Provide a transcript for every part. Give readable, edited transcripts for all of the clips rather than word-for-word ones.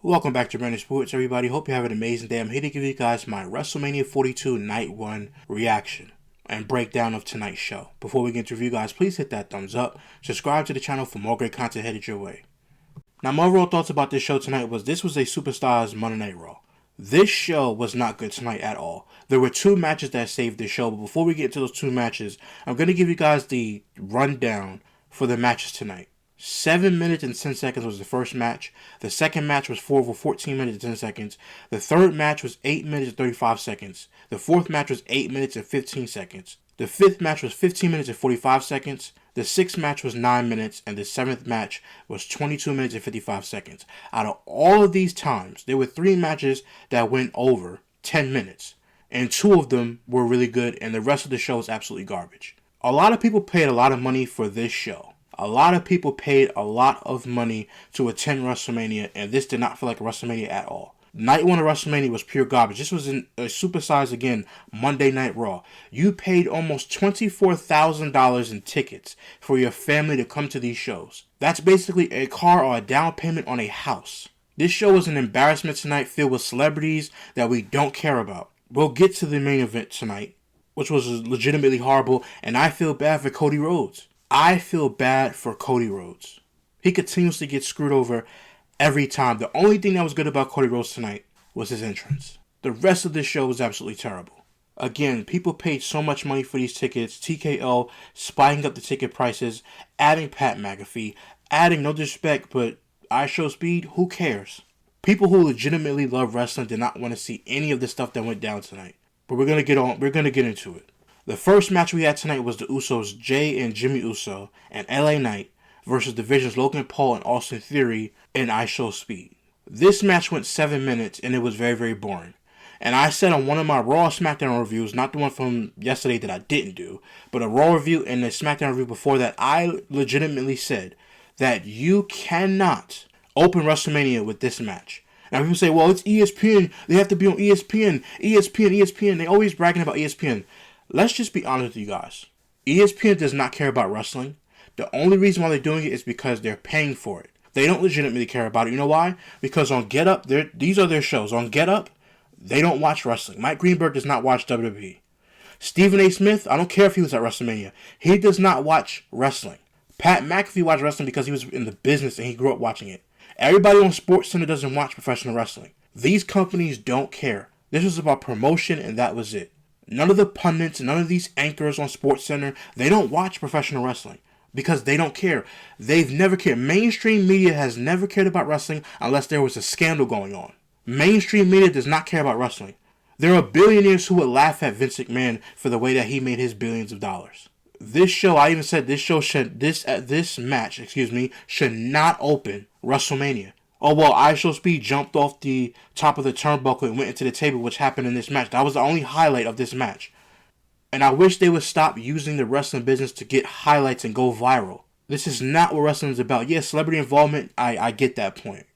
Welcome back to Brandon Sports, everybody. Hope you have an amazing day. I'm here to give you guys my WrestleMania 42 Night 1 reaction and breakdown of tonight's show. Before we get into review, guys, please hit that thumbs up. Subscribe to the channel for more great content headed your way. Now, my overall thoughts about this show tonight was this was a Superstars Monday Night Raw. This show was not good tonight at all. There were two matches that saved this show, but before we get into those two matches, I'm going to give you guys the rundown for the matches tonight. 7 minutes and 10 seconds was the first match. The second match was 14 minutes and 10 seconds. The third match was 8 minutes and 35 seconds. The fourth match was 8 minutes and 15 seconds. The fifth match was 15 minutes and 45 seconds. The sixth match was 9 minutes. And the seventh match was 22 minutes and 55 seconds. Out of all of these times, there were 3 matches that went over 10 minutes. And 2 of them were really good, and the rest of the show was absolutely garbage. A lot of people paid a lot of money for this show. A lot of people paid a lot of money to attend WrestleMania, and this did not feel like a WrestleMania at all. Night 1 of WrestleMania was pure garbage. This was a supersized, again, Monday Night Raw. You paid almost $24,000 in tickets for your family to come to these shows. That's basically a car or a down payment on a house. This show was an embarrassment tonight, filled with celebrities that we don't care about. We'll get to the main event tonight, which was legitimately horrible, and I feel bad for Cody Rhodes. I feel bad for Cody Rhodes. He continuously gets screwed over every time. The only thing that was good about Cody Rhodes tonight was his entrance. The rest of this show was absolutely terrible. Again, people paid so much money for these tickets. TKO spiking up the ticket prices, adding Pat McAfee, adding, no disrespect, but IShowSpeed, who cares? People who legitimately love wrestling did not want to see any of the stuff that went down tonight. But we're gonna get into it. The first match we had tonight was the Usos, Jay and Jimmy Uso, and LA Knight versus Division's Logan Paul and Austin Theory in IShowSpeed. This match went 7 minutes, and it was very, very boring. And I said on one of my Raw SmackDown reviews, not the one from yesterday that I didn't do, but a Raw review and a SmackDown review before that, I legitimately said that you cannot open WrestleMania with this match. Now people say, well, it's ESPN, they have to be on ESPN, ESPN, they always bragging about ESPN. Let's just be honest with you guys. ESPN does not care about wrestling. The only reason why they're doing it is because they're paying for it. They don't legitimately care about it. You know why? Because on Get Up, these are their shows. On Get Up, they don't watch wrestling. Mike Greenberg does not watch WWE. Stephen A. Smith, I don't care if he was at WrestleMania. He does not watch wrestling. Pat McAfee watched wrestling because he was in the business and he grew up watching it. Everybody on SportsCenter doesn't watch professional wrestling. These companies don't care. This was about promotion and that was it. None of the pundits, none of these anchors on SportsCenter, they don't watch professional wrestling because they don't care. They've never cared. Mainstream media has never cared about wrestling unless there was a scandal going on. Mainstream media does not care about wrestling. There are billionaires who would laugh at Vince McMahon for the way that he made his billions of dollars. This show, I even said this match should not open WrestleMania. Oh, well, IShowSpeed jumped off the top of the turnbuckle and went into the table, which happened in this match. That was the only highlight of this match. And I wish they would stop using the wrestling business to get highlights and go viral. This is not what wrestling is about. Yes, celebrity involvement, I get that point.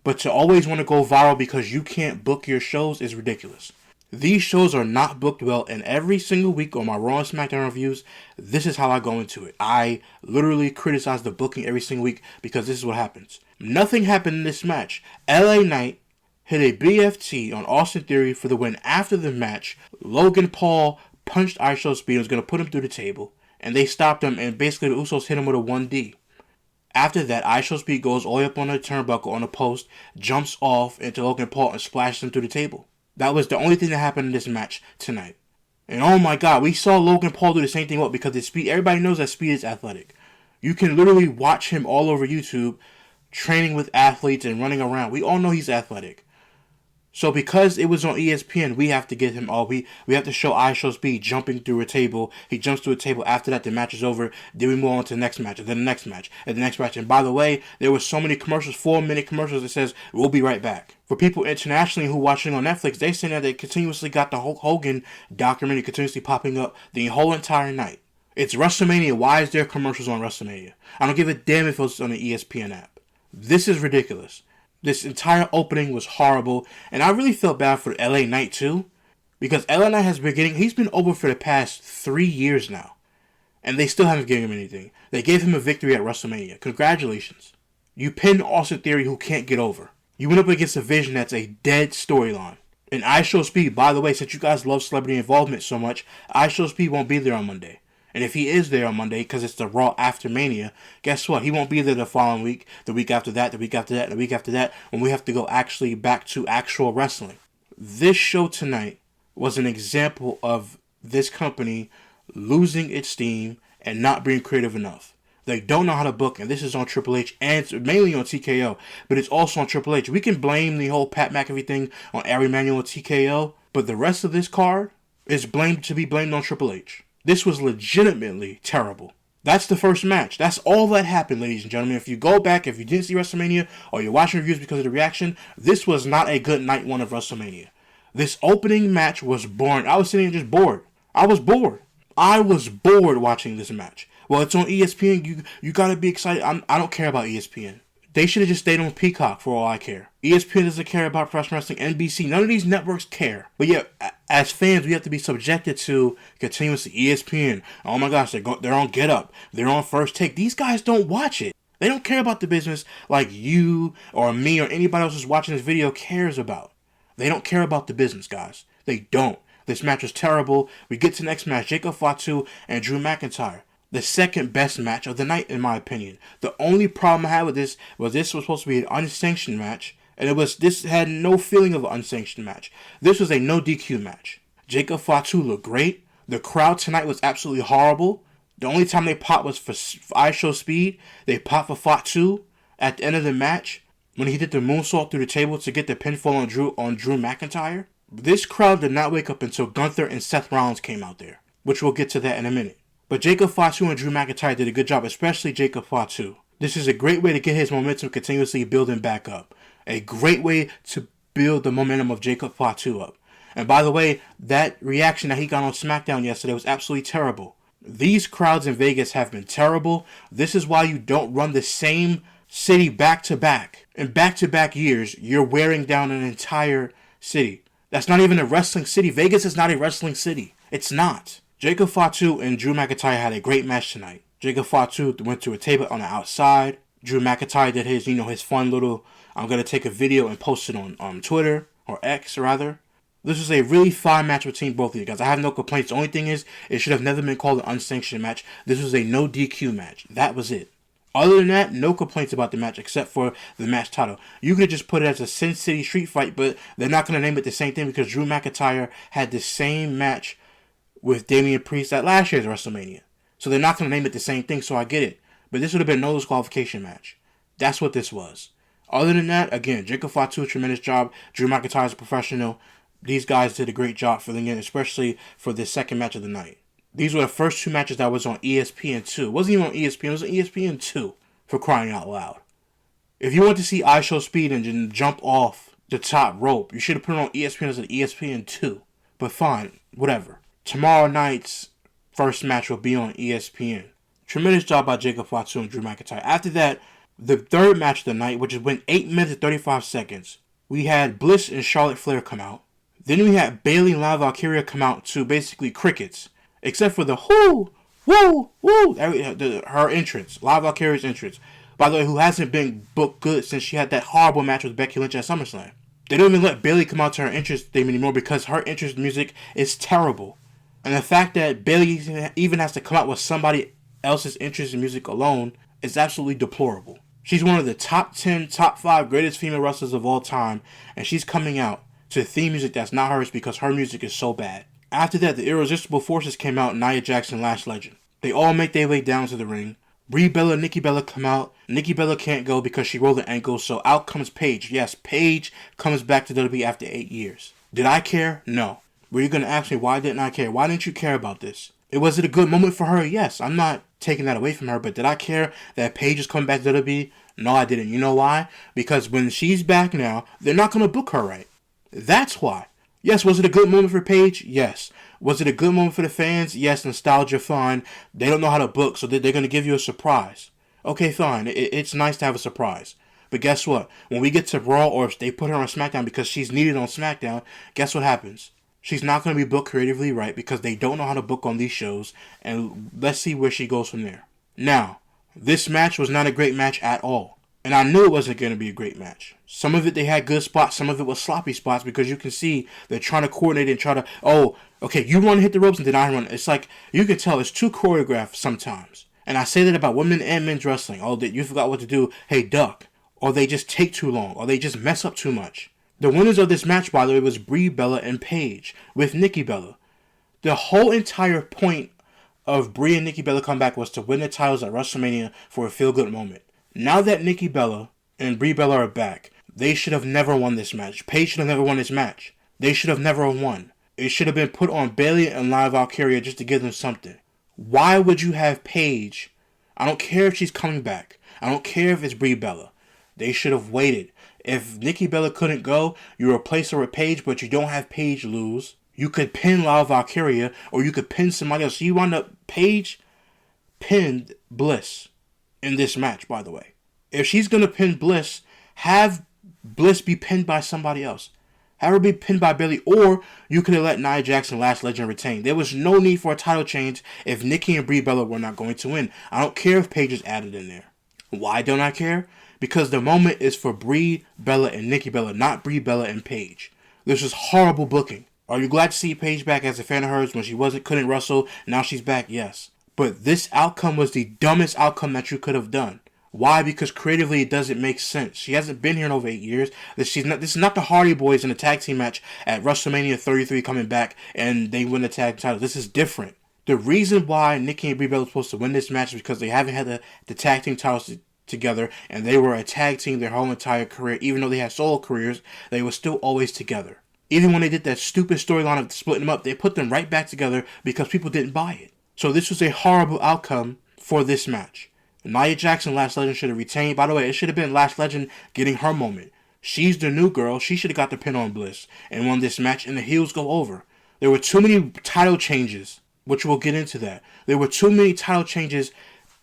But to always want to go viral because you can't book your shows is ridiculous. These shows are not booked well, and every single week on my Raw and SmackDown reviews, this is how I go into it. I literally criticize the booking every single week because this is what happens. Nothing happened in this match. LA Knight hit a BFT on Austin Theory for the win. After the match, Logan Paul punched IShowSpeed and was going to put him through the table, and they stopped him, and basically the Usos hit him with a 1D. After that, IShowSpeed goes all the way up on the turnbuckle on the post, jumps off into Logan Paul and splashes him through the table. That was the only thing that happened in this match tonight. And oh my god, we saw Logan Paul do the same thing because his speed, everybody knows that speed is athletic. You can literally watch him all over YouTube training with athletes and running around. We all know he's athletic. So because it was on ESPN, we have to get him all. We have to show IShowSpeed jumping through a table. He jumps through a table. After that, the match is over. Then we move on to the next match, and then the next match, and the next match. And by the way, there were so many commercials, 4-minute commercials that says, we'll be right back. For people internationally who are watching on Netflix, they say that they continuously got the Hulk Hogan documentary continuously popping up the whole entire night. It's WrestleMania. Why is there commercials on WrestleMania? I don't give a damn if it's on the ESPN app. This is ridiculous. This entire opening was horrible, and I really felt bad for LA Knight too, because LA Knight he's been over for the past 3 years now, and they still haven't given him anything. They gave him a victory at WrestleMania. Congratulations. You pinned Austin Theory, who can't get over. You went up against a Vision that's a dead storyline. And IShowSpeed, by the way, since you guys love celebrity involvement so much, IShowSpeed won't be there on Monday. And if he is there on Monday, because it's the Raw after Mania, guess what? He won't be there the following week, the week after that, the week after that, the week after that, when we have to go actually back to actual wrestling. This show tonight was an example of this company losing its steam and not being creative enough. They don't know how to book, and this is on Triple H and mainly on TKO, but it's also on Triple H. We can blame the whole Pat McAfee thing on Ari Emanuel and TKO, but the rest of this card is to be blamed on Triple H. This was legitimately terrible. That's the first match. That's all that happened, ladies and gentlemen. If you go back, if you didn't see WrestleMania, or you're watching reviews because of the reaction, this was not a good night one of WrestleMania. This opening match was boring. I was sitting there just bored. I was bored watching this match. Well, it's on ESPN. You gotta be excited. I don't care about ESPN. They should have just stayed on Peacock for all I care. ESPN doesn't care about professional wrestling. NBC, none of these networks care. But yeah, as fans, we have to be subjected to continuously ESPN. Oh my gosh, they're on Get Up. They're on First Take. These guys don't watch it. They don't care about the business like you or me or anybody else who's watching this video cares about. They don't care about the business, guys. They don't. This match was terrible. We get to the next match. Jacob Fatu and Drew McIntyre. The second best match of the night, in my opinion. The only problem I had with this was supposed to be an unsanctioned match, and this had no feeling of an unsanctioned match. This was a no DQ match. Jacob Fatu looked great. The crowd tonight was absolutely horrible. The only time they popped was for IShowSpeed. They popped for Fatu at the end of the match when he did the moonsault through the table to get the pinfall on Drew McIntyre. This crowd did not wake up until Gunther and Seth Rollins came out there, which we'll get to that in a minute. But Jacob Fatu and Drew McIntyre did a good job, especially Jacob Fatu. This is a great way to get his momentum continuously building back up. A great way to build the momentum of Jacob Fatu up. And by the way, that reaction that he got on SmackDown yesterday was absolutely terrible. These crowds in Vegas have been terrible. This is why you don't run the same city back to back. In back-to-back years, you're wearing down an entire city. That's not even a wrestling city. Vegas is not a wrestling city. It's not. Jacob Fatu and Drew McIntyre had a great match tonight. Jacob Fatu went to a table on the outside. Drew McIntyre did his fun little, I'm going to take a video and post it on Twitter, or X rather. This was a really fine match between both of you guys. I have no complaints. The only thing is, it should have never been called an unsanctioned match. This was a no DQ match. That was it. Other than that, no complaints about the match except for the match title. You could just put it as a Sin City Street Fight, but they're not going to name it the same thing because Drew McIntyre had the same match with Damian Priest at last year's WrestleMania. So they're not going to name it the same thing, so I get it. But this would have been no disqualification match. That's what this was. Other than that, again, Jacob Fatu, tremendous job. Drew McIntyre is a professional. These guys did a great job filling in, especially for this second match of the night. These were the first two matches that was on ESPN2. It wasn't even on ESPN, it was on ESPN2, for crying out loud. If you want to see IShowSpeed and jump off the top rope, you should have put it on ESPN as an ESPN2. But fine, whatever. Tomorrow night's first match will be on ESPN. Tremendous job by Jacob Fatu and Drew McIntyre. After that, the third match of the night, which went 8 minutes and 35 seconds, we had Bliss and Charlotte Flair come out. Then we had Bayley and Valkyria come out to basically crickets. Except for the whoo, woo, woo, her entrance, Valkyria's entrance. By the way, who hasn't been booked good since she had that horrible match with Becky Lynch at SummerSlam. They don't even let Bayley come out to her entrance theme anymore because her entrance music is terrible. And the fact that Bayley even has to come out with somebody else's entrance music alone is absolutely deplorable. She's one of the top 10, top 5 greatest female wrestlers of all time, and she's coming out to theme music that's not hers because her music is so bad. After that, the Irresistible Forces came out, Nia Jax and Lash Legend. They all make their way down to the ring. Brie Bella and Nikki Bella come out. Nikki Bella can't go because she rolled her ankle, so out comes Paige. Yes, Paige comes back to WWE after 8 years. Did I care? No. Were you going to ask me why didn't I care? Why didn't you care about this? Was it a good moment for her? Yes. I'm not taking that away from her, but did I care that Paige is coming back to WWE? No, I didn't. You know why? Because when she's back now, they're not going to book her right. That's why. Yes, was it a good moment for Paige? Yes. Was it a good moment for the fans? Yes, nostalgia, fine. They don't know how to book, so they're going to give you a surprise. Okay, fine. It's nice to have a surprise. But guess what? When we get to Raw, or if they put her on SmackDown because she's needed on SmackDown, guess what happens? She's not going to be booked creatively right because they don't know how to book on these shows, and let's see where she goes from there. Now, this match was not a great match at all. And I knew it wasn't going to be a great match. Some of it they had good spots, some of it was sloppy spots because you can see they're trying to coordinate and try to, oh, okay, you want to hit the ropes and then I run. It's like, you can tell it's too choreographed sometimes. And I say that about women and men's wrestling. Oh, that you forgot what to do. Hey, duck. Or they just take too long. Or they just mess up too much. The winners of this match, by the way, was Brie Bella and Paige with Nikki Bella. The whole entire point of Brie and Nikki Bella comeback was to win the titles at WrestleMania for a feel-good moment. Now that Nikki Bella and Brie Bella are back, they should have never won this match. Paige should have never won this match. They should have never won. It should have been put on Bayley and Lyra Valkyria just to give them something. Why would you have Paige? I don't care if she's coming back. I don't care if it's Brie Bella. They should have waited. If Nikki Bella couldn't go, you replace her with Paige, but you don't have Paige lose. You could pin Lyra Valkyria, or you could pin somebody else. So you wound up, Paige pinned Bliss in this match, by the way. If she's going to pin Bliss, have Bliss be pinned by somebody else. Have her be pinned by Bayley, or you could have let Nia Jax and Lash Legend retain. There was no need for a title change if Nikki and Brie Bella were not going to win. I don't care if Paige is added in there. Why don't I care? Because the moment is for Brie Bella and Nikki Bella, not Brie Bella and Paige. This is horrible booking. Are you glad to see Paige back as a fan of hers when she couldn't wrestle? Now she's back, yes. But this outcome was the dumbest outcome that you could have done. Why? Because creatively it doesn't make sense. She hasn't been here in over 8 years. This is not the Hardy Boys in a tag team match at WrestleMania 33 coming back and they win the tag title. This is different. The reason why Nikki and Brie Bella were supposed to win this match is because they haven't had the tag team titles together, and they were a tag team their whole entire career. Even though they had solo careers, they were still always together. Even when they did that stupid storyline of splitting them up, they put them right back together because people didn't buy it. So this was a horrible outcome for this match. Nia Jax and Lash Legend should have retained. By the way, it should have been Lash Legend getting her moment. She's the new girl. She should have got the pin on Bliss and won this match, and the heels go over. There were too many title changes, which we'll get into that. There were too many title changes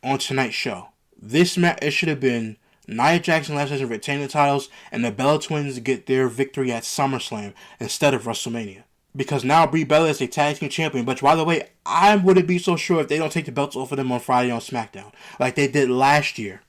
on tonight's show. This match, it should have been Nia Jax and Lash Legend retain the titles and the Bella Twins get their victory at SummerSlam instead of WrestleMania. Because now Brie Bella is a tag team champion. But by the way, I wouldn't be so sure if they don't take the belts off of them on Friday on SmackDown. Like they did last year.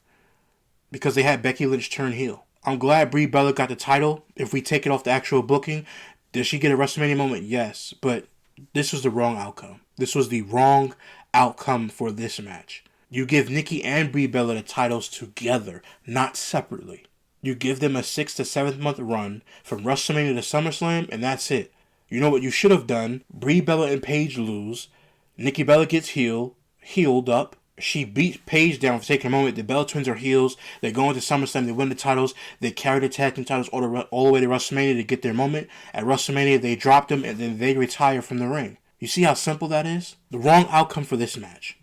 Because they had Becky Lynch turn heel. I'm glad Brie Bella got the title. If we take it off the actual booking, did she get a WrestleMania moment? Yes. But this was the wrong outcome. This was the wrong outcome for this match. You give Nikki and Brie Bella the titles together, not separately. You give them a 6 to 7 month run from WrestleMania to SummerSlam, and that's it. You know what you should have done? Brie Bella and Paige lose. Nikki Bella gets healed up. She beats Paige down for taking a moment. The Bella Twins are heels. They go into SummerSlam. They win the titles. They carry the tag team titles all the way to WrestleMania to get their moment. At WrestleMania, they drop them, and then they retire from the ring. You see how simple that is? The wrong outcome for this match.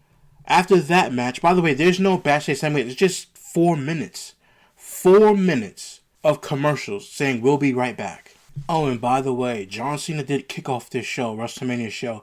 After that match, by the way, there's no backstage segment. It's just 4 minutes. 4 minutes of commercials saying we'll be right back. Oh, and by the way, John Cena did kick off this show, WrestleMania show,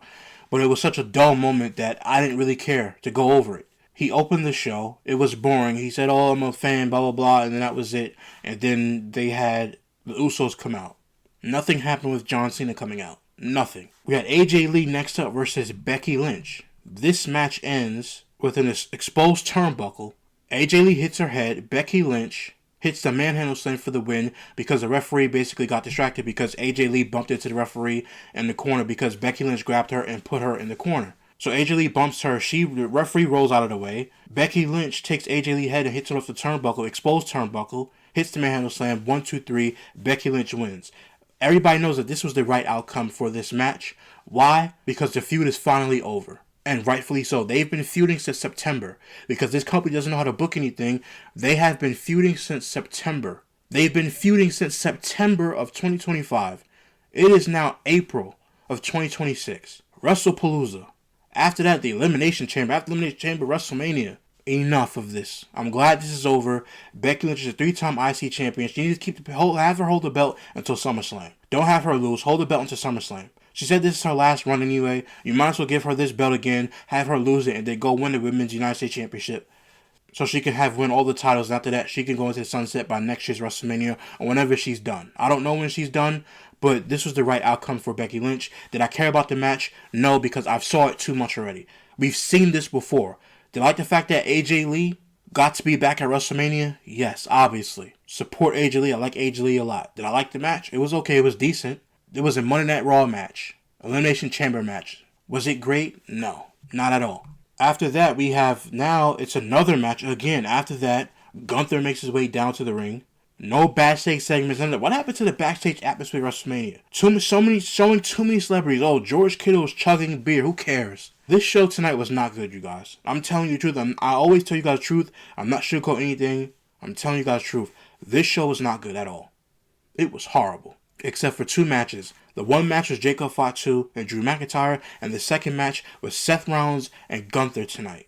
but it was such a dull moment that I didn't really care to go over it. He opened the show. It was boring. He said, oh, I'm a fan, blah, blah, blah, and then that was it. And then they had the Usos come out. Nothing happened with John Cena coming out. Nothing. We had AJ Lee next up versus Becky Lynch. This match ends with an exposed turnbuckle. AJ Lee hits her head. Becky Lynch hits the manhandle slam for the win because the referee basically got distracted because AJ Lee bumped into the referee in the corner because Becky Lynch grabbed her and put her in the corner. So AJ Lee bumps her. The referee rolls out of the way. Becky Lynch takes AJ Lee's head and hits her off the turnbuckle, exposed turnbuckle, hits the manhandle slam, 1, 2, 3. Becky Lynch wins. Everybody knows that this was the right outcome for this match. Why? Because the feud is finally over. And rightfully so. They've been feuding since September. Because this company doesn't know how to book anything. They have been feuding since September. They've been feuding since September of 2025. It is now April of 2026. WrestlePalooza. After that, the Elimination Chamber. After Elimination Chamber, WrestleMania. Enough of this. I'm glad this is over. Becky Lynch is a 3-time IC champion. She needs to have her hold the belt until SummerSlam. Don't have her lose. Hold the belt until SummerSlam. She said this is her last run anyway. You might as well give her this belt again, have her lose it, and then go win the Women's United States Championship. So she can win all the titles. And after that, she can go into the sunset by next year's WrestleMania or whenever she's done. I don't know when she's done, but this was the right outcome for Becky Lynch. Did I care about the match? No, because I've saw it too much already. We've seen this before. Did I like the fact that AJ Lee Got to be back at WrestleMania? Yes, obviously. Support AJ Lee. I like AJ Lee a lot. Did I like the match? It was okay. It was decent. It was a Monday Night Raw match. Elimination Chamber match. Was it great? No. Not at all. After that, we have now, it's another match again. After that, Gunther makes his way down to the ring. No backstage segments. What happened to the backstage atmosphere of WrestleMania? Showing too many celebrities. Oh, George Kittle was chugging beer. Who cares? This show tonight was not good, you guys. I'm telling you the truth. I always tell you guys the truth. I'm not sugarcoating anything. I'm telling you guys the truth. This show was not good at all. It was horrible. Except for two matches. The one match was Jacob Fatu and Drew McIntyre, and the second match was Seth Rollins and Gunther tonight.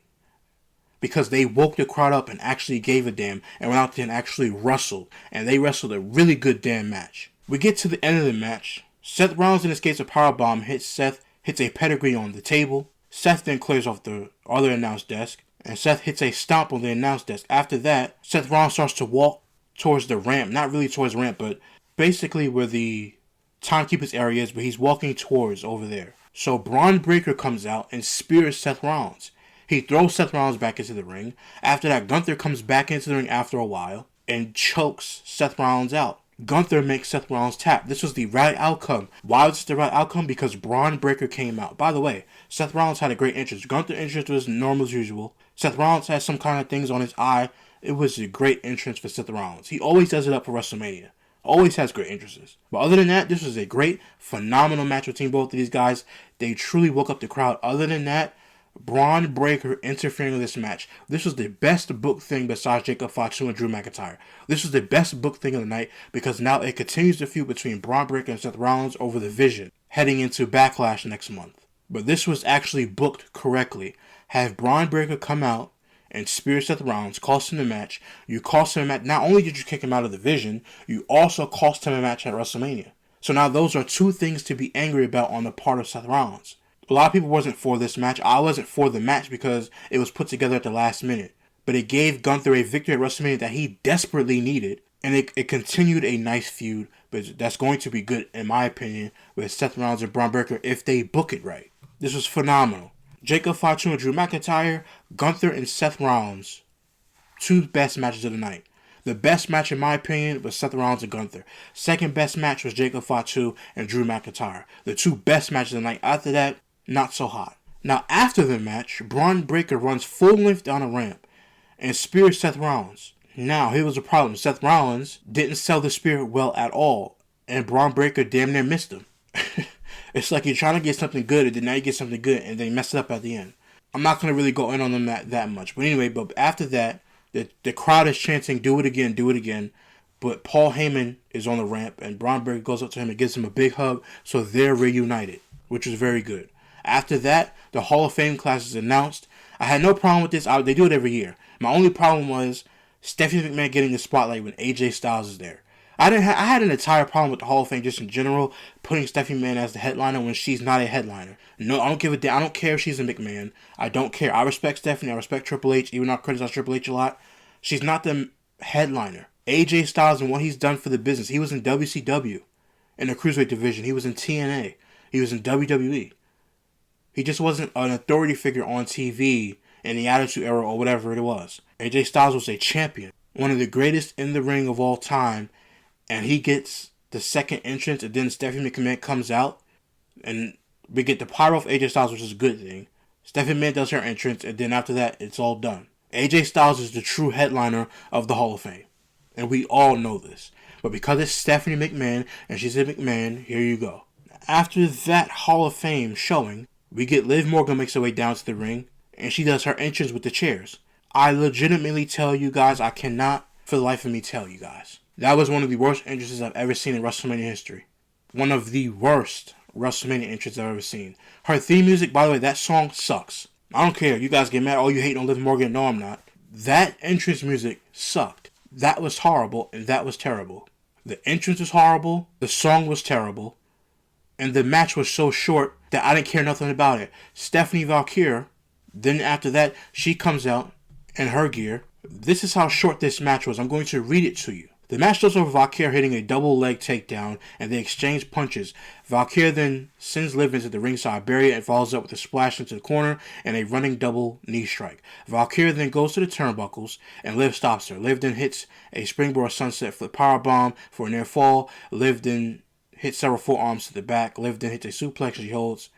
Because they woke the crowd up and actually gave a damn and went out there and actually wrestled. And they wrestled a really good damn match. We get to the end of the match. Seth Rollins escapes a powerbomb, hits a pedigree on the table. Seth then clears off the other announce desk. And Seth hits a stomp on the announce desk. After that, Seth Rollins starts to walk towards the ramp. Not really towards the ramp, but basically where the timekeeper's area is, but he's walking towards over there. So Braun Breaker comes out and spears Seth Rollins. He throws Seth Rollins back into the ring. After that, Gunther comes back into the ring after a while and chokes Seth Rollins out. Gunther makes Seth Rollins tap. This was the right outcome. Why was it the right outcome? Because Braun Breaker came out. By the way, Seth Rollins had a great entrance. Gunther's entrance was normal as usual. Seth Rollins had some kind of things on his eye. It was a great entrance for Seth Rollins. He always does it up for WrestleMania. Always has great entrances. But other than that, this was a great, phenomenal match between both of these guys. They truly woke up the crowd. Other than that, Braun Breaker interfering with this match. This was the best booked thing besides Jacob Fatu and Drew McIntyre. This was the best booked thing of the night because now it continues the feud between Braun Breaker and Seth Rollins over the Vision heading into Backlash next month. But this was actually booked correctly. Have Braun Breaker come out and spear Seth Rollins, cost him the match. You cost him a match. Not only did you kick him out of the Vision, you also cost him a match at WrestleMania. So now those are two things to be angry about on the part of Seth Rollins. A lot of people wasn't for this match. I wasn't for the match because it was put together at the last minute. But it gave Gunther a victory at WrestleMania that he desperately needed. And it continued a nice feud. But that's going to be good, in my opinion, with Seth Rollins and Braun Breaker if they book it right. This was phenomenal. Jacob Fatu and Drew McIntyre, Gunther and Seth Rollins. Two best matches of the night. The best match, in my opinion, was Seth Rollins and Gunther. Second best match was Jacob Fatu and Drew McIntyre. The two best matches of the night. After that, not so hot. Now, after the match, Braun Breaker runs full length down a ramp and spears Seth Rollins. Now, here was the problem. Seth Rollins didn't sell the spear well at all, and Braun Breaker damn near missed him. It's like you're trying to get something good, and then now you get something good, and they mess it up at the end. I'm not going to really go in on them that much. But anyway, but after that, the crowd is chanting, do it again, do it again. But Paul Heyman is on the ramp, and Braun Breaker goes up to him and gives him a big hug, so they're reunited, which was very good. After that, the Hall of Fame class is announced. I had no problem with this. They do it every year. My only problem was Stephanie McMahon getting the spotlight when AJ Styles is there. I had an entire problem with the Hall of Fame just in general, putting Stephanie McMahon as the headliner when she's not a headliner. No, I don't give a damn. I don't care if she's a McMahon. I don't care. I respect Stephanie. I respect Triple H, even though I criticize Triple H a lot. She's not the headliner. AJ Styles and what he's done for the business. He was in WCW in the Cruiserweight division. He was in TNA. He was in WWE. He just wasn't an authority figure on TV in the Attitude Era or whatever it was. AJ Styles was a champion. One of the greatest in the ring of all time. And he gets the second entrance, and then Stephanie McMahon comes out, and we get the pyro of AJ Styles, which is a good thing. Stephanie McMahon does her entrance, and then after that, it's all done. AJ Styles is the true headliner of the Hall of Fame, and we all know this. But because it's Stephanie McMahon, and she's a McMahon, here you go. After that Hall of Fame showing, we get Liv Morgan makes her way down to the ring, and she does her entrance with the chairs. I legitimately tell you guys, I cannot for the life of me tell you guys. That was one of the worst entrances I've ever seen in WrestleMania history. One of the worst WrestleMania entrances I've ever seen. Her theme music, by the way, that song sucks. I don't care. You guys get mad. Oh, you hate on Liv Morgan. No, I'm not. That entrance music sucked. That was horrible, and that was terrible. The entrance was horrible. The song was terrible. And the match was so short that I didn't care nothing about it. Stephanie Vaquer, then after that, she comes out in her gear. This is how short this match was. I'm going to read it to you. The match starts off with Vaquer hitting a double leg takedown, and they exchange punches. Vaquer then sends Liv into the ringside barrier and follows up with a splash into the corner and a running double knee strike. Vaquer then goes to the turnbuckles, and Liv stops her. Liv then hits a springboard sunset flip powerbomb for a near fall. Liv then hits several forearms to the back. Liv then hits a suplex. She holds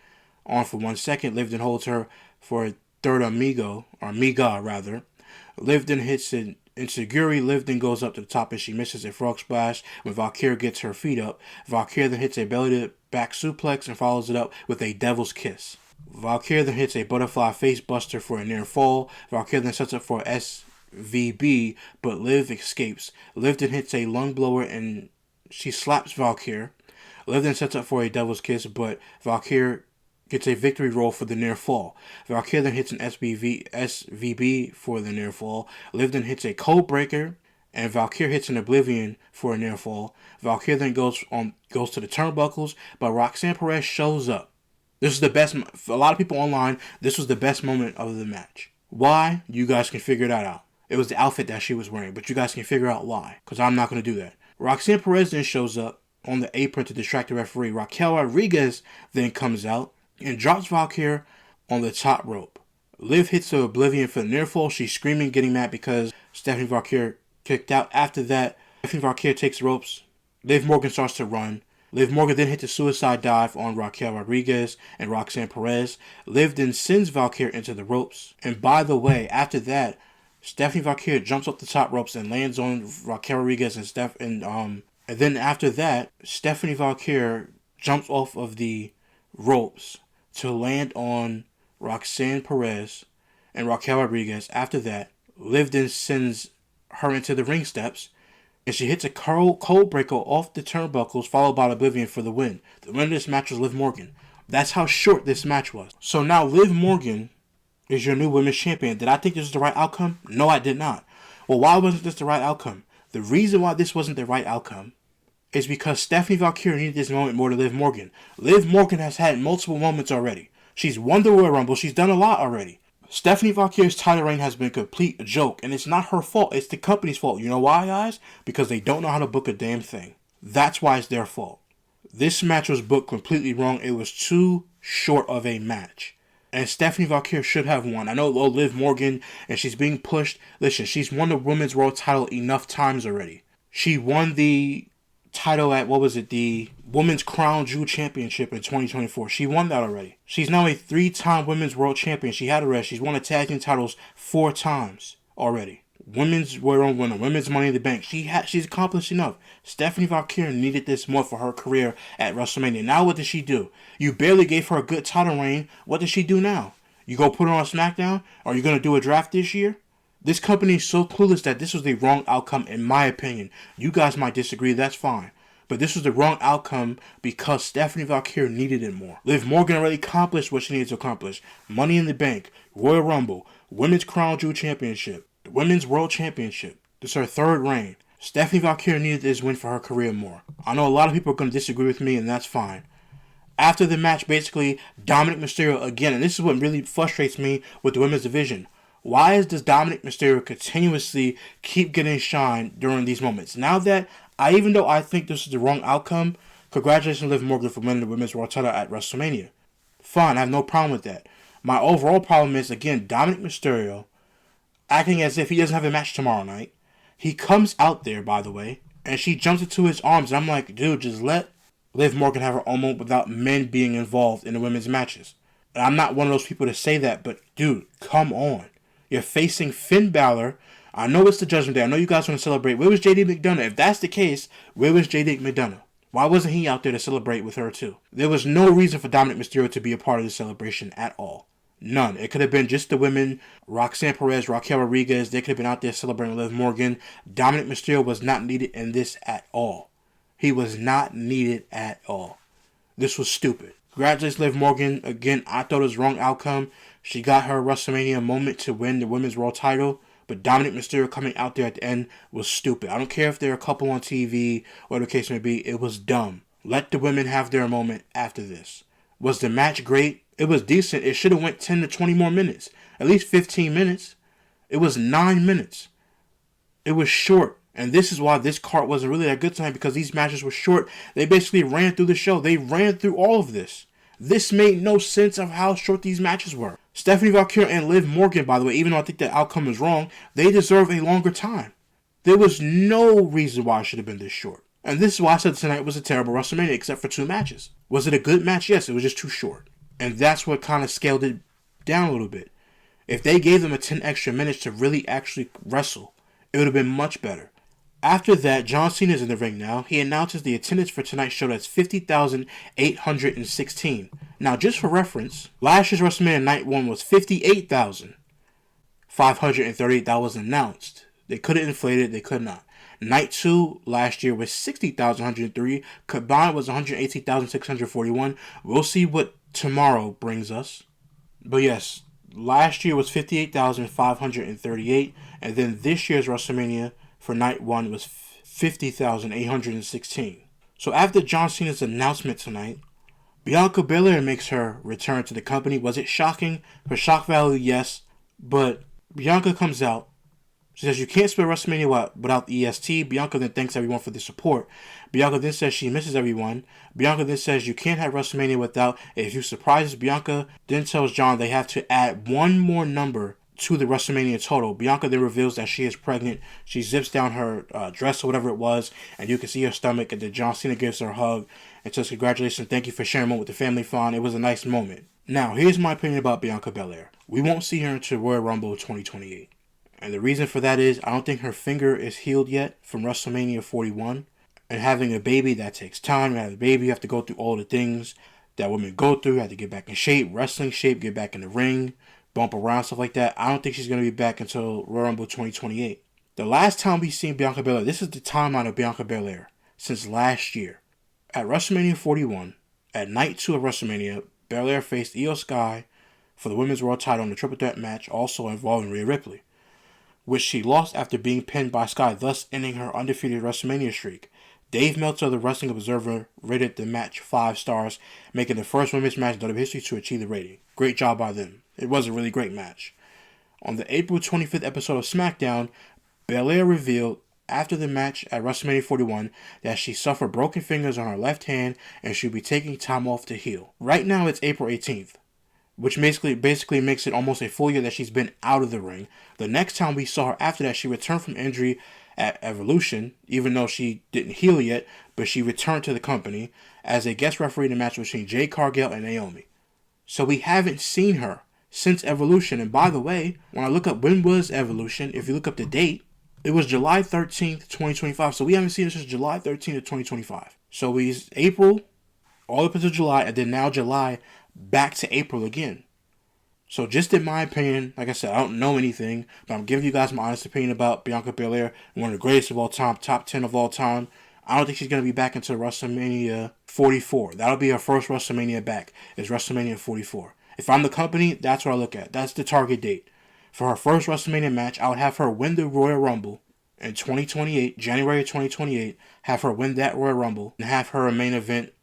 on for 1 second. Liv then holds her for a third Miga rather. Liv then hits an Insecurity. Liv then goes up to the top and she misses a frog splash when Valkyria gets her feet up. Valkyria then hits a belly to back suplex and follows it up with a devil's kiss. Valkyria then hits a butterfly face buster for a near fall. Valkyria then sets up for SVB, but Liv escapes. Liv then hits a lung blower and she slaps Valkyria. Liv then sets up for a devil's kiss, but Valkyria gets a victory roll for the near fall. Valkyria then hits an SVB for the near fall. Liv then hits a code breaker, and Valkyria hits an Oblivion for a near fall. Valkyria then goes to the turnbuckles, but Roxanne Perez shows up. This is the best. For a lot of people online, this was the best moment of the match. Why? You guys can figure that out. It was the outfit that she was wearing, but you guys can figure out why, because I'm not going to do that. Roxanne Perez then shows up on the apron to distract the referee. Raquel Rodriguez then comes out and drops Valkyria on the top rope. Liv hits the Oblivion for the near fall. She's screaming, getting mad because Stephanie Vaquer kicked out. After that, Stephanie Vaquer takes the ropes. Liv Morgan starts to run. Liv Morgan then hits a suicide dive on Raquel Rodriguez and Roxanne Perez. Liv then sends Vaquer into the ropes. And by the way, after that, Stephanie Vaquer jumps up the top ropes and lands on Raquel Rodriguez and then after that, Stephanie Vaquer jumps off of the ropes to land on Roxanne Perez and Raquel Rodriguez. After that, Liv then sends her into the ring steps, and she hits a cold breaker off the turnbuckles, followed by Oblivion for the win. The winner of this match was Liv Morgan. That's how short this match was. So now Liv Morgan is your new women's champion. Did I think this was the right outcome? No, I did not. Well, why wasn't this the right outcome? The reason why this wasn't the right outcome is because Stephanie Vaquer needed this moment more than Liv Morgan. Liv Morgan has had multiple moments already. She's won the Royal Rumble. She's done a lot already. Stephanie Vaquer's title reign has been a complete joke, and it's not her fault. It's the company's fault. You know why, guys? Because they don't know how to book a damn thing. That's why it's their fault. This match was booked completely wrong. It was too short of a match. And Stephanie Vaquer should have won. I know Liv Morgan, and she's being pushed. Listen, she's won the Women's World title enough times already. She won the title at, the Women's Crown Jewel Championship in 2024. She won that already. She's now a 3-time Women's World Champion. She had a rest. She's won the tag team titles 4 times already. Women's World Winner, Women's Money in the Bank. She's accomplished enough. Stephanie Vaquer needed this more for her career at WrestleMania. Now what did she do? You barely gave her a good title reign. What does she do now? You go put her on SmackDown? Are you going to do a draft this year? This company is so clueless that this was the wrong outcome in my opinion. You guys might disagree, that's fine. But this was the wrong outcome because Stephanie Vaquer needed it more. Liv Morgan already accomplished what she needed to accomplish. Money in the Bank, Royal Rumble, Women's Crown Jewel Championship, the Women's World Championship. This is her 3rd reign. Stephanie Vaquer needed this win for her career more. I know a lot of people are going to disagree with me, and that's fine. After the match, basically, Dominic Mysterio again, and this is what really frustrates me with the women's division. Why does Dominic Mysterio continuously keep getting shine during these moments? Now that, even though I think this is the wrong outcome, congratulations Liv Morgan for winning the Women's World title at WrestleMania. Fine, I have no problem with that. My overall problem is, again, Dominic Mysterio acting as if he doesn't have a match tomorrow night. He comes out there, by the way, and she jumps into his arms, and I'm like, dude, just let Liv Morgan have her own moment without men being involved in the women's matches. And I'm not one of those people to say that, but dude, come on. You're facing Finn Balor. I know it's the Judgment Day. I know you guys want to celebrate. Where was JD McDonough? If that's the case, where was JD McDonough? Why wasn't he out there to celebrate with her too? There was no reason for Dominic Mysterio to be a part of the celebration at all. None. It could have been just the women, Roxanne Perez, Raquel Rodriguez. They could have been out there celebrating Liv Morgan. Dominic Mysterio was not needed in this at all. He was not needed at all. This was stupid. Congratulations, Liv Morgan. Again, I thought it was the wrong outcome. She got her WrestleMania moment to win the Women's World title, but Dominic Mysterio coming out there at the end was stupid. I don't care if they're a couple on TV, whatever the case may be, it was dumb. Let the women have their moment after this. Was the match great? It was decent. It should have went 10 to 20 more minutes. At least 15 minutes. It was 9 minutes. It was short. And this is why this card wasn't really that good tonight, because these matches were short. They basically ran through the show. They ran through all of this. This made no sense of how short these matches were. Stephanie Vaquer and Liv Morgan, by the way, even though I think the outcome is wrong, they deserve a longer time. There was no reason why it should have been this short. And this is why I said tonight was a terrible WrestleMania, except for 2 matches. Was it a good match? Yes, it was just too short. And that's what kind of scaled it down a little bit. If they gave them a 10 extra minutes to really actually wrestle, it would have been much better. After that, John Cena is in the ring now. He announces the attendance for tonight's show that's 50,816. Now, just for reference, last year's WrestleMania Night 1 was 58,538. That was announced. They couldn't inflate it. They could not. Night 2 last year was 60,103. Combined was 118,641. We'll see what tomorrow brings us. But yes, last year was 58,538. And then this year's WrestleMania for Night 1 was 50,816. So after John Cena's announcement tonight, Bianca Belair makes her return to the company. Was it shocking? For shock value, yes. But Bianca comes out. She says you can't spell WrestleMania without the EST. Bianca then thanks everyone for the support. Bianca then says she misses everyone. Bianca then says you can't have WrestleMania without a few surprises. Bianca then tells John they have to add one more number to the WrestleMania total. Bianca then reveals that she is pregnant. She zips down her dress or whatever it was, and you can see her stomach, and then John Cena gives her a hug and says congratulations, thank you for sharing a moment with the family fun. It was a nice moment. Now, here's my opinion about Bianca Belair. We won't see her until Royal Rumble 2028. And the reason for that is I don't think her finger is healed yet from WrestleMania 41. And having a baby, that takes time. You have a baby, you have to go through all the things that women go through. You have to get back in shape, wrestling shape, get back in the ring, bump around, stuff like that. I don't think she's going to be back until Royal Rumble 2028. The last time we've seen Bianca Belair, this is the timeline of Bianca Belair since last year. At WrestleMania 41, at night 2 of WrestleMania, Belair faced Io Sky for the Women's World title in a triple threat match, also involving Rhea Ripley, which she lost after being pinned by Sky, thus ending her undefeated WrestleMania streak. Dave Meltzer of the Wrestling Observer rated the match 5 stars, making the first women's match in WWE history to achieve the rating. Great job by them. It was a really great match. On the April 25th episode of SmackDown, Belair revealed after the match at WrestleMania 41 that she suffered broken fingers on her left hand and she'll be taking time off to heal. Right now it's April 18th, which basically makes it almost a full year that she's been out of the ring. The next time we saw her after that, she returned from injury at Evolution, even though she didn't heal yet, but she returned to the company as a guest referee in a match between Jade Cargill and Naomi. So we haven't seen her since Evolution. And by the way, when I look up when was Evolution, if you look up the date, it was July 13th, 2025. So we haven't seen her since July 13th of 2025. So we April, all up until July, and then now July, back to April again. So just in my opinion, like I said, I don't know anything, but I'm giving you guys my honest opinion about Bianca Belair, one of the greatest of all time, top 10 of all time. I don't think she's going to be back until WrestleMania 44. That'll be her first WrestleMania back, is WrestleMania 44. If I'm the company, that's what I look at. That's the target date. For her first WrestleMania match, I would have her win the Royal Rumble in 2028, January 2028, have her win that Royal Rumble, and have her a main event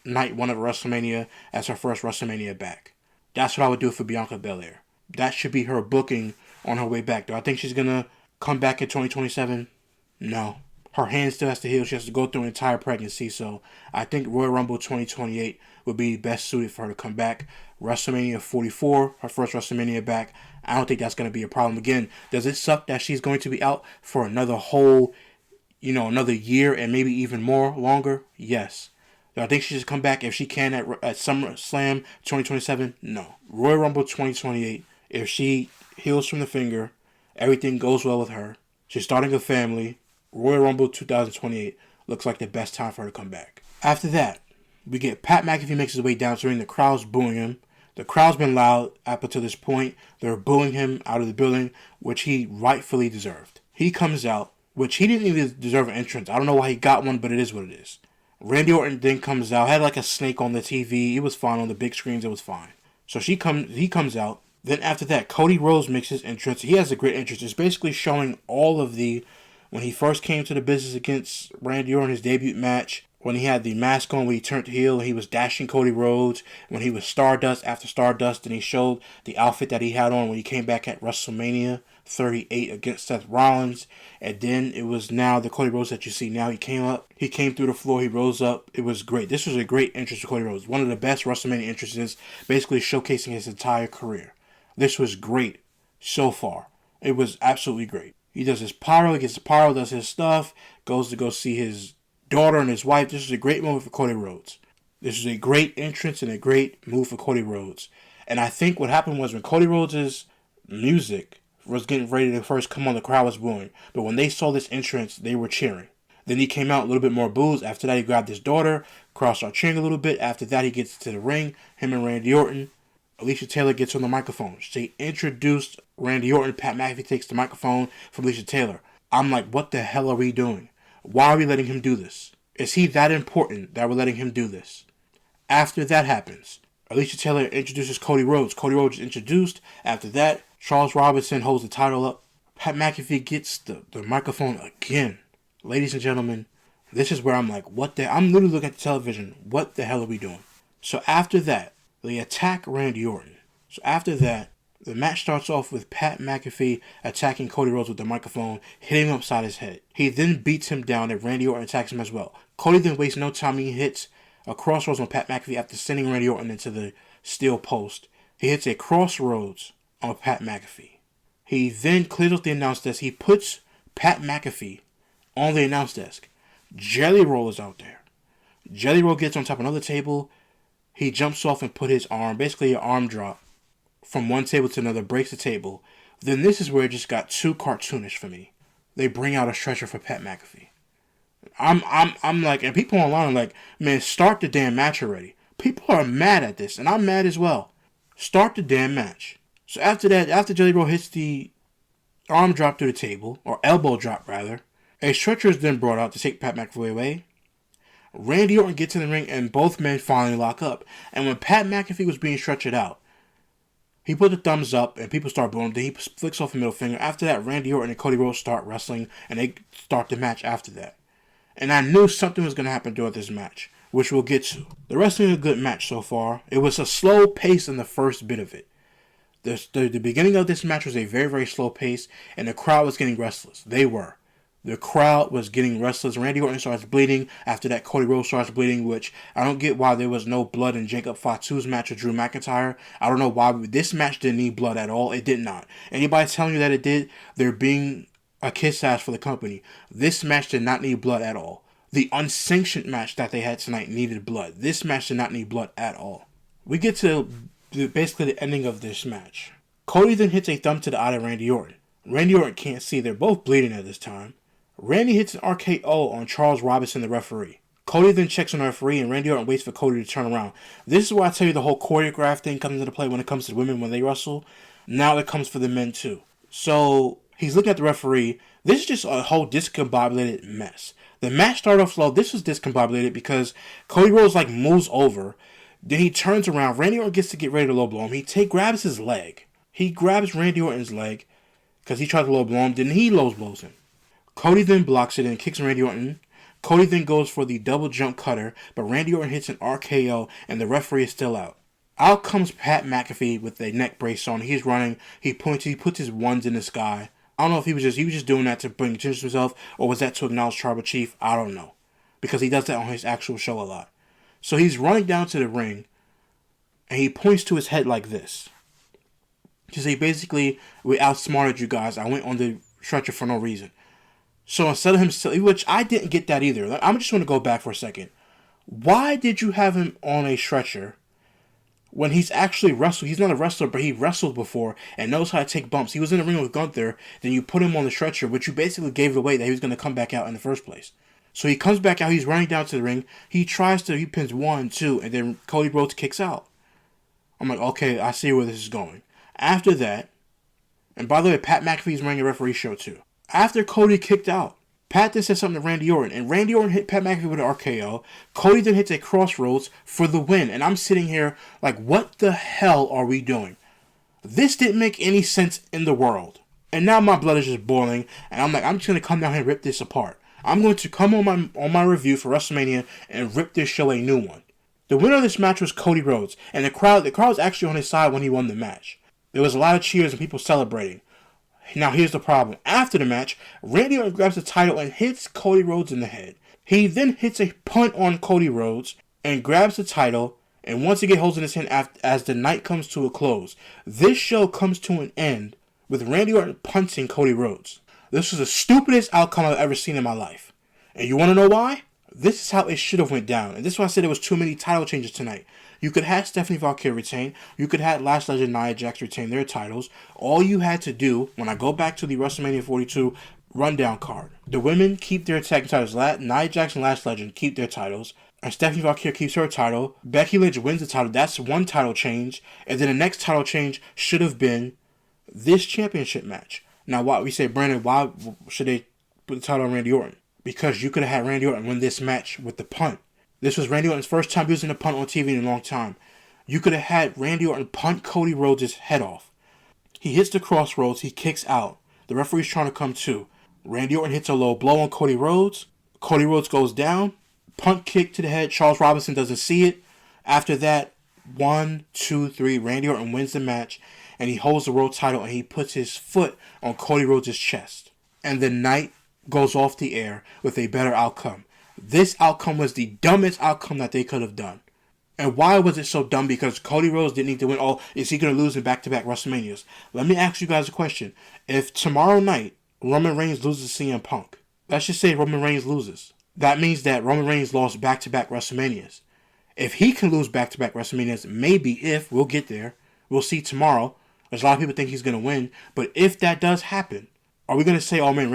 night 1 of WrestleMania as her first WrestleMania back. That's what I would do for Bianca Belair. That should be her booking on her way back. Do I think she's going to come back in 2027? No. Her hand still has to heal. She has to go through an entire pregnancy. So I think Royal Rumble 2028 would be best suited for her to come back. WrestleMania 44, her first WrestleMania back. I don't think that's going to be a problem. Again, does it suck that she's going to be out for another whole, another year and maybe even more longer? Yes. Do I think she should come back if she can at SummerSlam 2027? No. Royal Rumble 2028, if she heals from the finger, everything goes well with her, she's starting a family, Royal Rumble 2028 looks like the best time for her to come back. After that, we get Pat McAfee makes his way down to the ring. The crowd's booing him. The crowd's been loud up until this point. They're booing him out of the building, which he rightfully deserved. He comes out, which he didn't even deserve an entrance. I don't know why he got one, but it is what it is. Randy Orton then comes out, had like a snake on the TV. It was fine on the big screens. It was fine. So he comes out. Then after that, Cody Rhodes makes his entrance. He has a great entrance. It's basically showing all of when he first came to the business against Randy Orton, his debut match, when he had the mask on, when he turned heel, and he was dashing Cody Rhodes, when he was Stardust after Stardust, and he showed the outfit that he had on when he came back at WrestleMania 38 against Seth Rollins. And then it was now the Cody Rhodes that you see now. He came up. He came through the floor. He rose up. It was great. This was a great entrance to Cody Rhodes. One of the best WrestleMania entrances, basically showcasing his entire career. This was great so far. It was absolutely great. He does his pyro, he gets the pyro, does his stuff, goes to go see his daughter and his wife. This is a great moment for Cody Rhodes. This is a great entrance and a great move for Cody Rhodes. And I think what happened was when Cody Rhodes' music was getting ready to first come on, the crowd was booing. But when they saw this entrance, they were cheering. Then he came out, a little bit more boos. After that, he grabbed his daughter, crowd started cheering a little bit. After that, he gets to the ring, him and Randy Orton. Alicia Taylor gets on the microphone. She introduced Randy Orton. Pat McAfee takes the microphone from Alicia Taylor. I'm like, what the hell are we doing? Why are we letting him do this? Is he that important that we're letting him do this? After that happens, Alicia Taylor introduces Cody Rhodes. Cody Rhodes is introduced. After that, Charles Robinson holds the title up. Pat McAfee gets the microphone again. Ladies and gentlemen, this is where I'm like, what the... I'm literally looking at the television. What the hell are we doing? So after that, they attack Randy Orton. So after that, the match starts off with Pat McAfee attacking Cody Rhodes with the microphone, hitting him upside his head. He then beats him down and Randy Orton attacks him as well. Cody then wastes no time. He hits a crossroads on Pat McAfee after sending Randy Orton into the steel post. He hits a crossroads on Pat McAfee. He then clears up the announce desk. He puts Pat McAfee on the announce desk. Jelly Roll is out there. Jelly Roll gets on top of another table. He jumps off and put his arm, basically an arm drop, from one table to another, breaks the table. Then this is where it just got too cartoonish for me. They bring out a stretcher for Pat McAfee. I'm like, and people online are like, man, start the damn match already. People are mad at this, and I'm mad as well. Start the damn match. So after that, after Jelly Roll hits the arm drop through the table, or elbow drop rather, a stretcher is then brought out to take Pat McAfee away. Randy Orton gets in the ring and both men finally lock up. And when Pat McAfee was being stretchered out, he put the thumbs up and people start booing. Then he flicks off the middle finger. After that, Randy Orton and Cody Rhodes start wrestling and they start the match after that. And I knew something was going to happen during this match, which we'll get to. The wrestling is a good match so far. It was a slow pace in the first bit of it. The beginning of this match was a very, very slow pace and the crowd was getting restless. They were. The crowd was getting restless. Randy Orton starts bleeding. After that, Cody Rhodes starts bleeding, which I don't get why there was no blood in Jacob Fatu's match with Drew McIntyre. I don't know why this match didn't need blood at all. It did not. Anybody telling you that it did, they're being a kiss ass for the company. This match did not need blood at all. The unsanctioned match that they had tonight needed blood. This match did not need blood at all. We get to basically the ending of this match. Cody then hits a thumb to the eye of Randy Orton. Randy Orton can't see. They're both bleeding at this time. Randy hits an RKO on Charles Robinson, the referee. Cody then checks on the referee, and Randy Orton waits for Cody to turn around. This is why I tell you the whole choreograph thing comes into play when it comes to women when they wrestle. Now it comes for the men too. So he's looking at the referee. This is just a whole discombobulated mess. The match started off slow. This was discombobulated because Cody Rhodes moves over. Then he turns around. Randy Orton gets to get ready to low blow him. He grabs his leg. He grabs Randy Orton's leg because he tried to low blow him. Then he low blows him. Cody then blocks it and kicks Randy Orton. Cody then goes for the double jump cutter, but Randy Orton hits an RKO and the referee is still out. Out comes Pat McAfee with a neck brace on. He's running. He points. He puts his ones in the sky. I don't know if he was just doing that to bring attention to himself or was that to acknowledge Tribal Chief. I don't know, because he does that on his actual show a lot. So he's running down to the ring and he points to his head like this to say basically, we outsmarted you guys. I went on the stretcher for no reason. So instead of him, which I didn't get that either. I'm just going to go back for a second. Why did you have him on a stretcher when he's actually wrestled? He's not a wrestler, but he wrestled before and knows how to take bumps. He was in the ring with Gunther. Then you put him on the stretcher, which you basically gave it away that he was going to come back out in the first place. So he comes back out. He's running down to the ring. He pins 1, 2, and then Cody Rhodes kicks out. I'm like, okay, I see where this is going. After that, and by the way, Pat McAfee's wearing a referee shirt too. After Cody kicked out, Pat then said something to Randy Orton, and Randy Orton hit Pat McAfee with an RKO. Cody then hits a crossroads for the win, and I'm sitting here like, what the hell are we doing? This didn't make any sense in the world. And now my blood is just boiling, and I'm like, I'm just going to come down here and rip this apart. I'm going to come on my review for WrestleMania and rip this show a new one. The winner of this match was Cody Rhodes, and the crowd was actually on his side when he won the match. There was a lot of cheers and people celebrating. Now here's the problem. After the match, Randy Orton grabs the title and hits Cody Rhodes in the head. He then hits a punt on Cody Rhodes and grabs the title, and once again holds in his hand as the night comes to a close. This show comes to an end with Randy Orton punting Cody Rhodes. This was the stupidest outcome I've ever seen in my life. And you want to know why? This is how it should have went down. And this is why I said there was too many title changes tonight. You could have Stephanie Vaquer retain. You could have Lash Legend Nia Jax retain their titles. All you had to do, when I go back to the WrestleMania 42 rundown card, the women keep their tag titles. Nia Jax and Lash Legend keep their titles. And Stephanie Vaquer keeps her title. Becky Lynch wins the title. That's one title change. And then the next title change should have been this championship match. Now, why we say, Brandon, why should they put the title on Randy Orton? Because you could have had Randy Orton win this match with the punt. This was Randy Orton's first time using the punt on TV in a long time. You could have had Randy Orton punt Cody Rhodes' head off. He hits the crossroads. He kicks out. The referee's trying to come to. Randy Orton hits a low blow on Cody Rhodes. Cody Rhodes goes down. Punt kick to the head. Charles Robinson doesn't see it. After that, 1, 2, 3. Randy Orton wins the match. And he holds the world title. And he puts his foot on Cody Rhodes' chest. And the night goes off the air with a better outcome. This outcome was the dumbest outcome that they could have done. And why was it so dumb? Because Cody Rhodes didn't need to win. Oh, is he going to lose in back-to-back WrestleManias? Let me ask you guys a question. If tomorrow night Roman Reigns loses CM Punk, let's just say Roman Reigns loses. That means that Roman Reigns lost back-to-back WrestleManias. If he can lose back-to-back WrestleManias, maybe if, we'll get there. We'll see tomorrow. There's a lot of people think he's going to win. But if that does happen, are we going to say, oh man,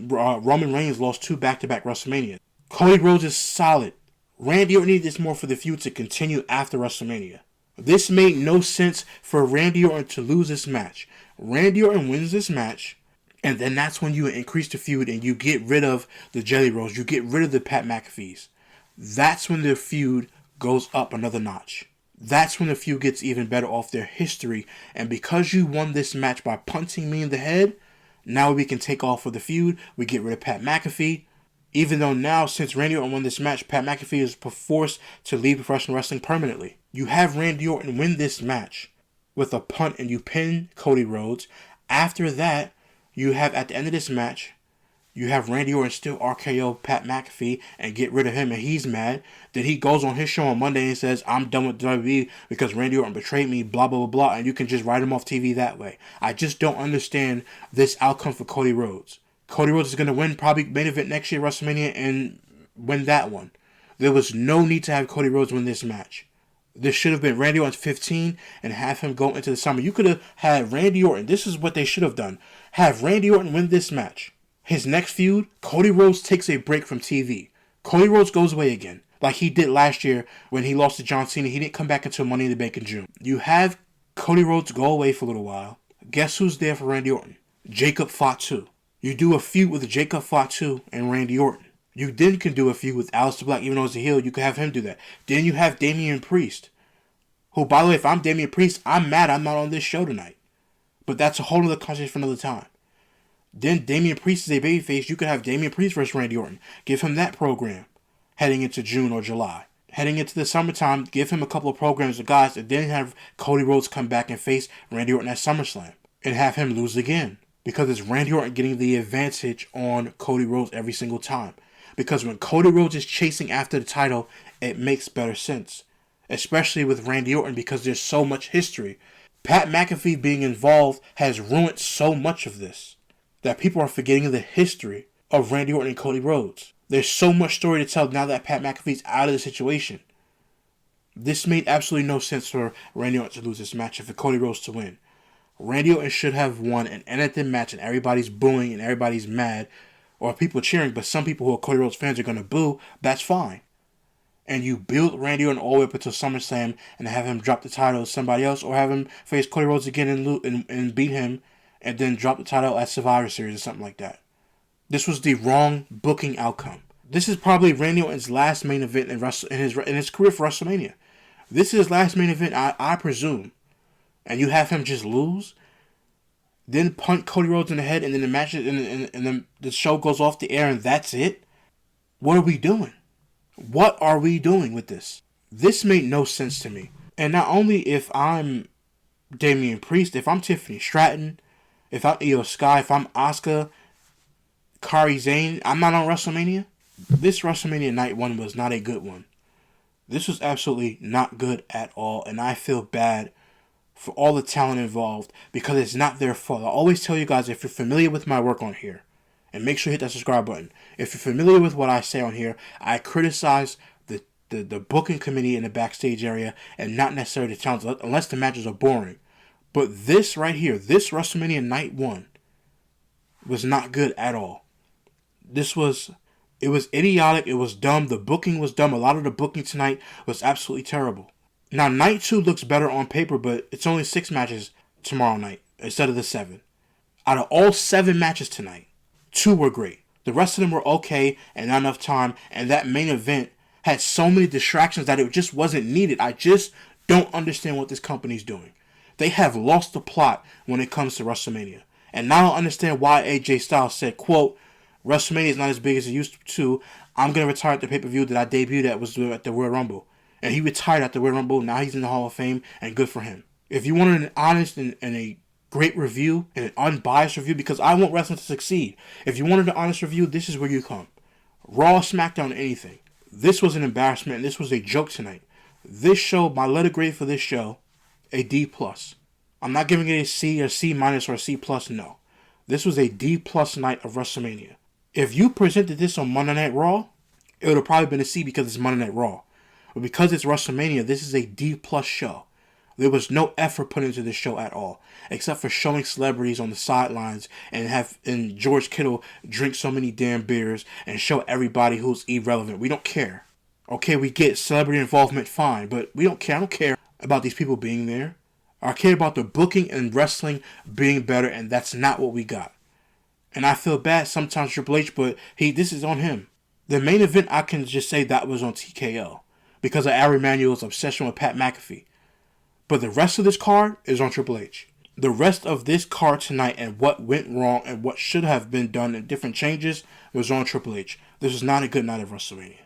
Roman Reigns lost 2 back-to-back WrestleManias? Cody Rhodes is solid. Randy Orton needed this more for the feud to continue after WrestleMania. This made no sense for Randy Orton to lose this match. Randy Orton wins this match, and then that's when you increase the feud and you get rid of the Jelly Rolls. You get rid of the Pat McAfees. That's when the feud goes up another notch. That's when the feud gets even better off their history. And because you won this match by punting me in the head, now we can take off for the feud. We get rid of Pat McAfee. Even though now, since Randy Orton won this match, Pat McAfee is forced to leave professional wrestling permanently. You have Randy Orton win this match with a punt and you pin Cody Rhodes. After that, you have, at the end of this match, you have Randy Orton still RKO Pat McAfee and get rid of him, and he's mad. Then he goes on his show on Monday and says, I'm done with WWE because Randy Orton betrayed me, blah, blah, blah, blah, and you can just write him off TV that way. I just don't understand this outcome for Cody Rhodes. Cody Rhodes is going to win probably main event next year, WrestleMania, and win that one. There was no need to have Cody Rhodes win this match. This should have been Randy Orton's 15 and have him go into the summer. You could have had Randy Orton. This is what they should have done. Have Randy Orton win this match. His next feud, Cody Rhodes takes a break from TV. Cody Rhodes goes away again, like he did last year when he lost to John Cena. He didn't come back until Money in the Bank in June. You have Cody Rhodes go away for a little while. Guess who's there for Randy Orton? Jacob Fatu. You do a feud with Jacob Fatu and Randy Orton. You then can do a feud with Aleister Black, even though he's a heel. You can have him do that. Then you have Damian Priest, who, by the way, if I'm Damian Priest, I'm mad I'm not on this show tonight. But that's a whole other conversation for another time. Then Damian Priest is a babyface. You could have Damian Priest versus Randy Orton. Give him that program heading into June or July. Heading into the summertime, give him a couple of programs of guys, and then have Cody Rhodes come back and face Randy Orton at SummerSlam. And have him lose again. Because it's Randy Orton getting the advantage on Cody Rhodes every single time. Because when Cody Rhodes is chasing after the title, it makes better sense. Especially with Randy Orton because there's so much history. Pat McAfee being involved has ruined so much of this that people are forgetting the history of Randy Orton and Cody Rhodes. There's so much story to tell now that Pat McAfee's out of the situation. This made absolutely no sense for Randy Orton to lose this match and for Cody Rhodes to win. Randy Orton should have won and ended the match and everybody's booing and everybody's mad or people cheering, but some people who are Cody Rhodes fans are going to boo. That's fine. And you build Randy Orton all the way up until SummerSlam and have him drop the title to somebody else or have him face Cody Rhodes again and beat him and then drop the title at Survivor Series or something like that. This was the wrong booking outcome. This is probably Randy Orton's last main event in his career for WrestleMania. This is his last main event, I presume. And you have him just lose, then punt Cody Rhodes in the head, and then the match and then the show goes off the air, and that's it. What are we doing? What are we doing with this? This made no sense to me. And not only if I'm Damian Priest, if I'm Tiffany Stratton, If I'm Io Sky, if I'm Asuka, Kairi Sane, I'm not on WrestleMania. This WrestleMania Night 1 was not a good one. This was absolutely not good at all, and I feel bad for all the talent involved because it's not their fault. I always tell you guys, if you're familiar with my work on here, and make sure you hit that subscribe button. If you're familiar with what I say on here, I criticize the booking committee in the backstage area and not necessarily the talent, unless the matches are boring. But this right here, this WrestleMania Night 1 was not good at all. It was idiotic, it was dumb, the booking was dumb. A lot of the booking tonight was absolutely terrible. Now, Night 2 looks better on paper, but it's only 6 matches tomorrow night instead of the 7. Out of all 7 matches tonight, 2 were great. The rest of them were okay and not enough time, and that main event had so many distractions that it just wasn't needed. I just don't understand what this company's doing. They have lost the plot when it comes to WrestleMania. And now I understand why AJ Styles said, quote, WrestleMania is not as big as it used to. I'm going to retire at the pay-per-view that I debuted at was at the Royal Rumble. And he retired at the Royal Rumble. Now he's in the Hall of Fame, and good for him. If you wanted an honest and a great review and an unbiased review, because I want wrestling to succeed. If you wanted an honest review, this is where you come. Raw, SmackDown, anything. This was an embarrassment, and this was a joke tonight. This show, my letter grade for this show, a D+. I'm not giving it a C or C- or a C+, no. This was a D+ night of WrestleMania. If you presented this on Monday Night Raw, it would have probably been a C because it's Monday Night Raw. But because it's WrestleMania, this is a D+ show. There was no effort put into this show at all, except for showing celebrities on the sidelines and George Kittle drink so many damn beers and show everybody who's irrelevant. We don't care. Okay, we get celebrity involvement, fine, but we don't care. I don't care about these people being there. I care about the booking and wrestling being better, and that's not what we got. And I feel bad sometimes Triple H, but this is on him. The main event, I can just say that was on TKO because of Ari Emanuel's obsession with Pat McAfee. But the rest of this card is on Triple H. The rest of this card tonight and what went wrong and what should have been done and different changes was on Triple H. This was not a good night of WrestleMania.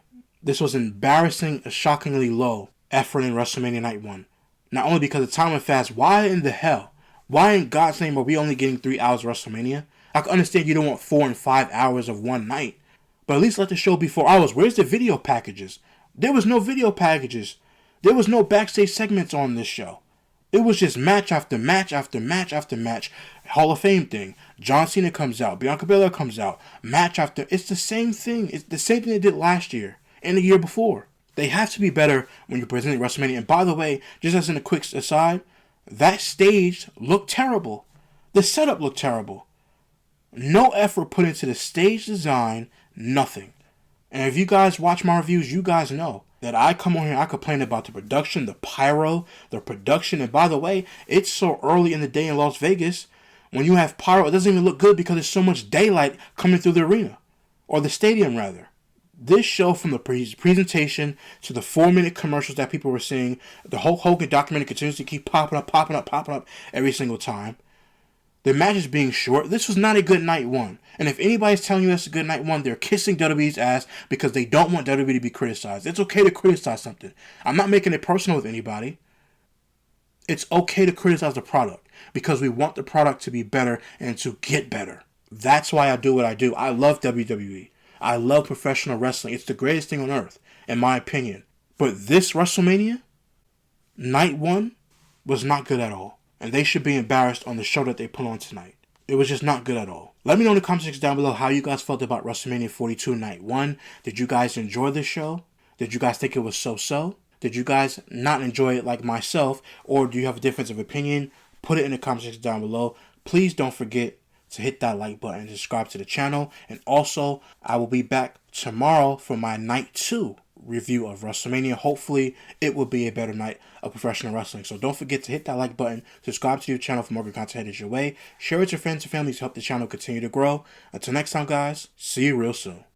This was embarrassing, a shockingly low effort in WrestleMania Night 1. Not only because of time went fast, why in the hell? Why in God's name are we only getting 3 hours of WrestleMania? I can understand you don't want 4 and 5 hours of one night, but at least let the show be 4 hours. Where's the video packages? There was no video packages. There was no backstage segments on this show. It was just match after match after match after match. Hall of Fame thing. John Cena comes out. Bianca Belair comes out. Match after. It's the same thing. It's the same thing they did last year and the year before. They have to be better when you're presenting WrestleMania. And by the way, just as in a quick aside, that stage looked terrible. The setup looked terrible. No effort put into the stage design. Nothing. And if you guys watch my reviews, you guys know that I come on here, I complain about the production, the pyro, the production. And by the way, it's so early in the day in Las Vegas. When you have pyro, it doesn't even look good because there's so much daylight coming through the arena. Or the stadium, rather. This show, from the presentation to the 4-minute commercials that people were seeing, the Hulk Hogan documentary continues to keep popping up every single time. The matches being short. This was not a good night 1. And if anybody's telling you that's a good night 1, they're kissing WWE's ass because they don't want WWE to be criticized. It's okay to criticize something. I'm not making it personal with anybody. It's okay to criticize the product because we want the product to be better and to get better. That's why I do what I do. I love WWE. I love professional wrestling. It's the greatest thing on earth, in my opinion. But this WrestleMania, night 1, was not good at all. And they should be embarrassed on the show that they put on tonight. It was just not good at all. Let me know in the comment section down below how you guys felt about WrestleMania 42 Night 1. Did you guys enjoy this show? Did you guys think it was so-so? Did you guys not enjoy it like myself? Or do you have a difference of opinion? Put it in the comment section down below. Please don't forget to hit that like button and subscribe to the channel. And also, I will be back tomorrow for my Night 2 review of WrestleMania. Hopefully, it will be a better night of professional wrestling. So don't forget to hit that like button, subscribe to your channel for more good content headed your way, share it with your friends and family to help the channel continue to grow. Until next time, guys, see you real soon.